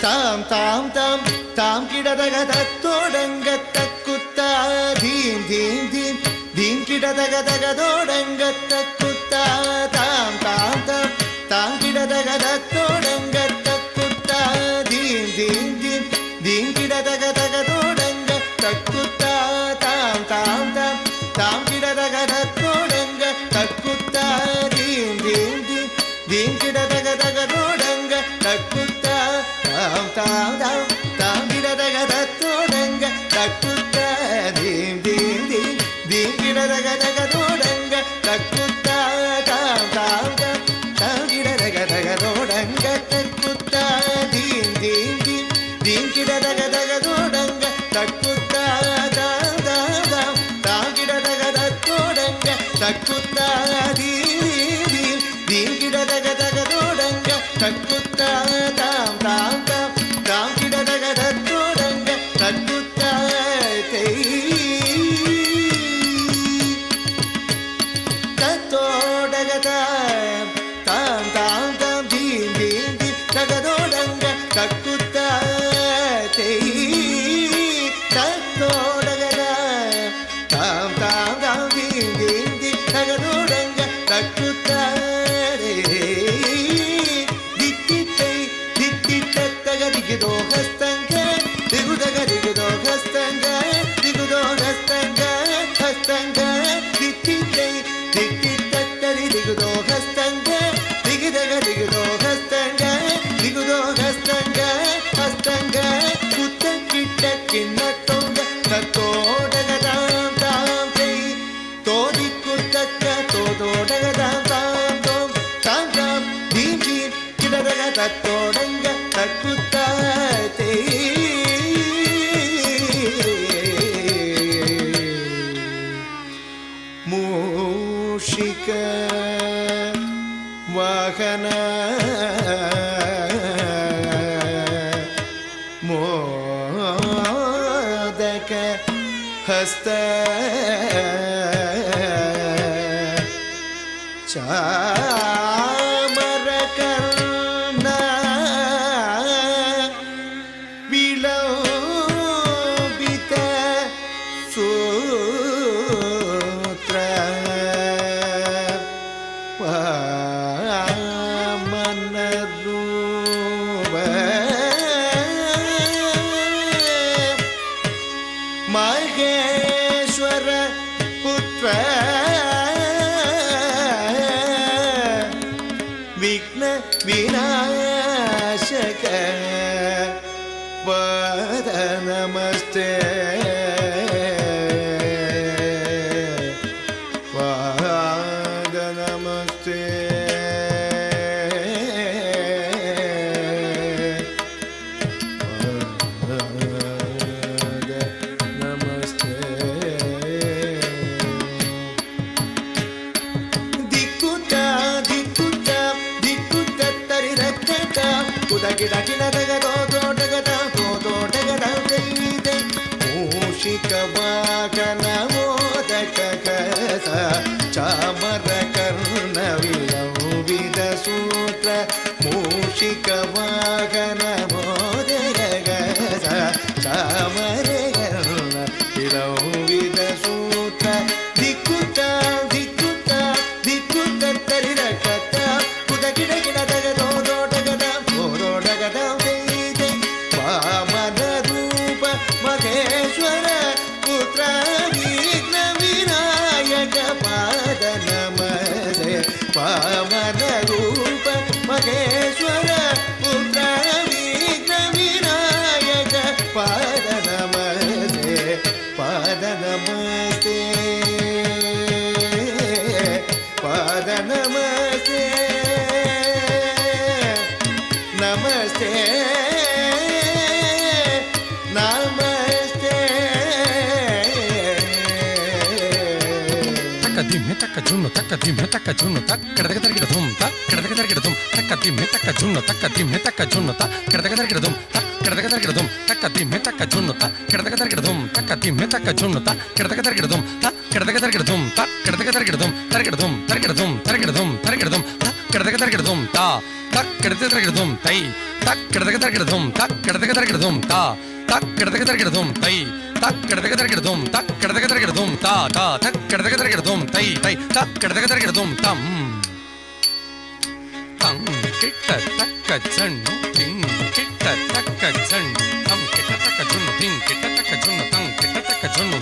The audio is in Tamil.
தாம் தாம் தாம் தாம் கிடதக தத்தோடங்க தக்குத்தா தீம் தீம் தீம் தீம் கிடதக தகதோடங்க தக்குத்தா தாம் தாம் தாம் தாம் கிடதக தத்தோடங்க தக்குத்தா தீம் தீம் தீம் தீம் கிடதக தகதோடங்க தக்குத்தா தாம் தாம் தாம் தாம் கிடதக தத்தோடங்க தக்குத்தா தீம் தீம் தீம் தீம் கிடதக தகதோடங்க தக்குத்தா தாம் தாம் தாம் தாம் கிடதக தத்தோடங்க தக்குத்தா தீம் தீம் தீம் தீம் கிடதக தகதோடங்க தக்குத்தா தாம் தாம் தாம் தாம் கிடதக தகதோடங்க தக்குத்தா தீம் தீம் தீம் தீம் கிடதக தகதோடங்க தக்குத்தா தாம் தாம் தாம் தாம் கிடதக தத்தோடங்க தக்குத்தா தீம் தீம் தீம் கிடதக தகதோடங்க தக்குத்தா தாம் தாம் தாம் தாம் கிடதக தத்தோடங்க தக்குத்தா தத்தோடக தாம் தாம் தாம் தீம் தீம் தீம் தகதோடங்க தக்குத்தா தத்தோடக தாம் தாம் தாம் தீம் தீம் தீம் தகதோடங்க தக்குத்தா தித்தித்தை தித்தித்தக திகுதோ ஹஸ்தங்க திகுதக திகுதோ ஹஸ்தங்க திகுதோ ஹஸ்தங்க ஹஸ்தங்க தித்தித்தை தித்தித்தரி திகுதோ ஹஸ்தங்க திகுதக திகுதோ ஹஸ்தங்க திகுதோ ஹஸ்தங்க ஹஸ்தங்க குத்த கிட்ட கிண்ணத்தோங்க தத்தோடக தாம் தாம் செய் தோதி குத்தக்க தோதோடக தாம் தாம் தோம் தாம் தாம் தீம் தீம் கிடதக தத்தோடங்க தக்குத்தா மூஷிக வாகன மோதக ஹஸ்த சாமர கர்ண விலோபித சூத்ர வாமன ரூப மகேஸ்வர புத்ர விக்ன விநாசக பத நமஸ்தே பத நமஸ்தே மூஷிಕ ವಾಹನ ಮೋದಕ ಕಸ ಚಾಮರ ಕರ್ಣ ವಿಲೋಬಿತ ಸೂತ್ರ ಮೂಷಿಕ ವಾಹನ ಮೋದಕ ಕಸ ಚಾಮರ ಕರ್ಣ ವಿಲೋಬಿತ ಸೂತ್ರ ದಿಕ್ಕುತ್ತ ದಿಕ್ಕುತ್ತ ದಿಕ್ಕುತ್ತ ತರಿರಕತ್ತ ಕುದ ಗಿಡ ಗಿಡ ತಗದೋದೋಟಗದ ಹೋದೋಟಗದ ವಾಮನ ರೂಪ ಮಹೇಶ್ವರ ಪುತ್ರ ವಿಘ್ನ ವಿನಾಯಕ ಪಾದ ನಮಸ್ತೆ ವಾಮನ ರೂಪ ಮಹೇಶ್ವರ ಪುತ್ರ ವಿಘ್ನ ವಿನಾಯಕ ಪಾದ ನಮಸ್ತೆ ಪಾದ ನಮಸ್ತೆ ಪಾದ ನಮಸ್ತೆ ನಮಸ್ತೆ ತಕ್ಕ ಜುನ್ನು ತಕ್ಕ ದಿಮ್ಮೆ ತಕ್ಕ ಜುನ್ನು ತಕ್ಕ ಕೆಡದಗ ತರಗಿಡ ಧುಮ್ ತಕ್ಕ ಕೆಡದಗ ತರಗಿಡ ಧುಮ್ ತಕ್ಕ ದಿಮ್ಮೆ ತಕ್ಕ ಜುನ್ನು ತಕ್ಕ ದಿಮ್ಮೆ ತಕ್ಕ ಜುನ್ನು ತಕ್ಕ ಕೆಡದಗ ತರಗಿಡ ಧುಮ್ ತಕ್ಕ ಕೆಡದಗ ತರಗಿಡ ಧುಮ್ ತಕ್ಕ ದಿಮ್ಮೆ ತಕ್ಕ ಜುನ್ನು ತಕ್ಕ ಕೆಡದಗ ತರಗಿಡ ಧುಮ್ ತಕ್ಕ ದಿಮ್ಮೆ ತಕ್ಕ ಜುನ್ನು ತಕ್ಕ ಕೆಡದಗ ತರಗಿಡ ಧುಮ್ ತಕ್ಕ ಕೆಡದಗ ತರಗಿಡ ಧುಮ್ ತಕ್ಕ ಕೆಡದಗ ತರಗಿಡ ಧುಮ್ ತರಗಿಡ ಧುಮ್ ತರಗಿಡ ಧುಮ್ ತರಗಿಡ ಧುಮ್ ತರಗಿಡ ಧುಮ್ ತಕ್ಕ ಕೆಡದಗ ತರಗಿಡ ಧುಮ್ ತಾ ತಕ್ಕ ಕೆಡದಗ ತರಗಿಡ ಧುಮ್ ತೈ ತಕ್ಕ தக்கடதக தரகிடதும் தக்கடதக தரகிடதும் தா தக்கடதக தரகிடதும் தை தக்கடதக தரகிடதும் தக்கடதக தரகிடதும் தா தா தக்கடதக தரகிடதும் தை தை தக்கடதக தரகிடதும் தம் தம் கிட்ட தக்க சண்ணு திங் கிட்ட தக்க சண்ணு தம் கிட்ட தக்க ஜுன்னு திங் கிட்ட தக்க ஜுன்னு தங் கிட்ட தக்க ஜுன்னு